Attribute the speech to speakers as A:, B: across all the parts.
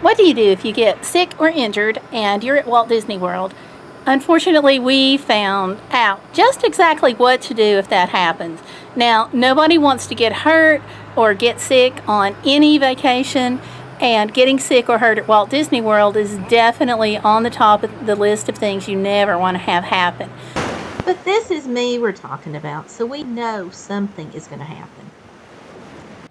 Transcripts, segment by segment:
A: What do you do if you get sick or injured and you're at Walt Disney World? Unfortunately, we found out just exactly what to do if that happens. Now, nobody wants to get hurt or get sick on any vacation, and getting sick or hurt at Walt Disney World is definitely on the top of the list of things you never want to have happen.
B: But this is me we're talking about, so we know something is going to happen.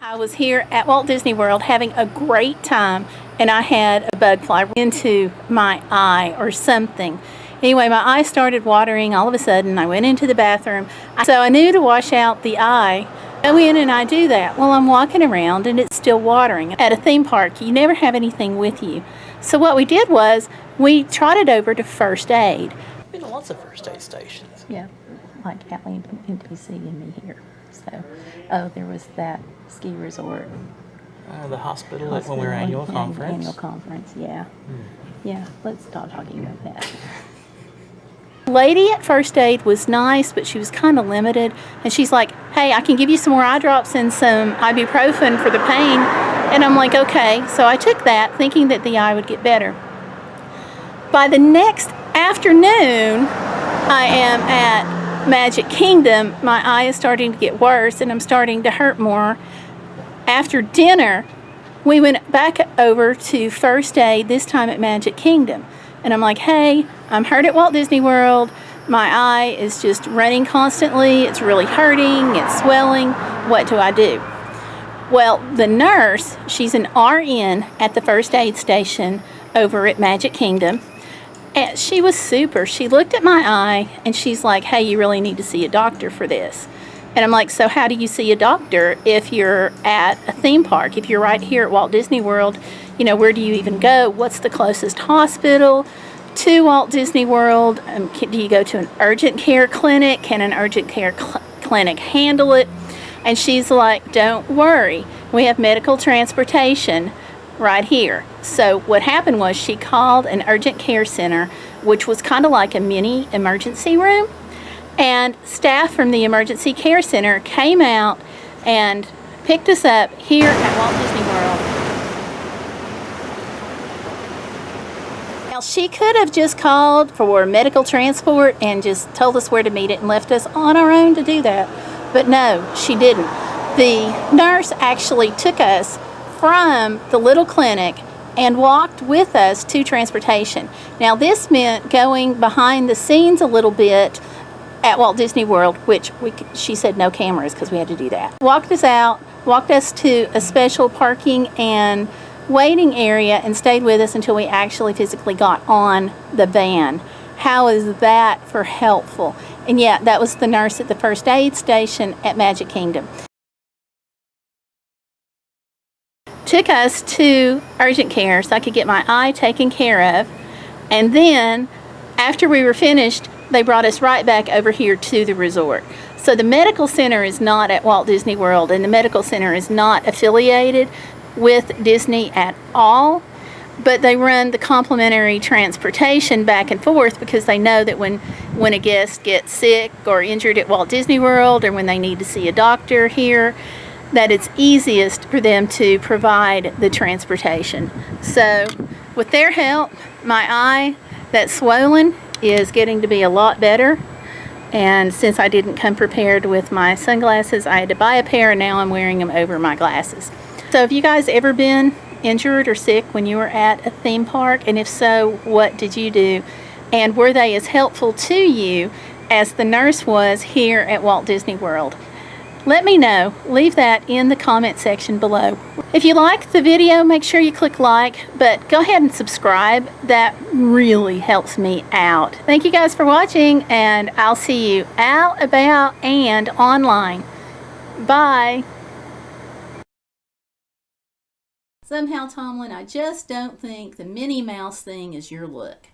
A: I was here at Walt Disney World having a great time, and I had a bug fly into my eye or something. Anyway, my eye started watering all of a sudden. I went into the bathroom, so I knew to wash out the eye. Go in and I do that. Well, I'm walking around and it's still watering. At a theme park, you never have anything with you. So what we did was we trotted over to first aid.
C: Been to lots of first aid stations.
A: Yeah, like Atlanta and DC and me here. So, oh, there was that ski resort.
C: The hospital when we were annual conference.
A: Annual conference, yeah. Yeah, let's stop talking about that. Lady at first aid was nice, but she was kind of limited, and she's like, hey, I can give you some more eye drops and some ibuprofen for the pain. And I'm like, okay. So I took that thinking that the eye would get better. By the next afternoon, I am at Magic Kingdom. My eye is starting to get worse and I'm starting to hurt more. After dinner, we went back over to first aid, this time at Magic Kingdom. And I'm like, hey, I'm hurt at Walt Disney World. My eye is just running constantly. It's really hurting. It's swelling. What do I do? Well, the nurse, she's an RN at the first aid station over at Magic Kingdom. And she was super. She looked at my eye and she's like, hey, you really need to see a doctor for this. And I'm like, so how do you see a doctor if you're at a theme park? If you're right here at Walt Disney World, you know, where do you even go? What's the closest hospital to Walt Disney World? Do you go to an urgent care clinic? Can an urgent care clinic handle it? And she's like, don't worry. We have medical transportation right here. So what happened was she called an urgent care center, which was kind of like a mini emergency room. And staff from the emergency care center came out and picked us up here at Walt Disney World. Now, she could have just called for medical transport and just told us where to meet it and left us on our own to do that. But no, she didn't. The nurse actually took us from the little clinic and walked with us to transportation. Now, this meant going behind the scenes a little bit at Walt Disney World, which she said no cameras because we had to do that. Walked us out, walked us to a special parking and waiting area and stayed with us until we actually physically got on the van. How is that for helpful? And yeah, that was the nurse at the first aid station at Magic Kingdom. Took us to urgent care so I could get my eye taken care of, and then after we were finished, they brought us right back over here to the resort. So the medical center is not at Walt Disney World, and the medical center is not affiliated with Disney at all, but they run the complimentary transportation back and forth because they know that when a guest gets sick or injured at Walt Disney World, or when they need to see a doctor here, that it's easiest for them to provide the transportation. So with their help, my eye that's swollen is getting to be a lot better. And since I didn't come prepared with my sunglasses, I had to buy a pair, and now I'm wearing them over my glasses. So have you guys ever been injured or sick when you were at a theme park? And if so, what did you do? And were they as helpful to you as the nurse was here at Walt Disney World? Let me know. Leave that in the comment section below. If you liked the video, make sure you click like, but go ahead and subscribe. That really helps me out. Thank you guys for watching, and I'll see you out, about, and online. Bye. Somehow, Tomlin, I just don't think the Minnie Mouse thing is your look.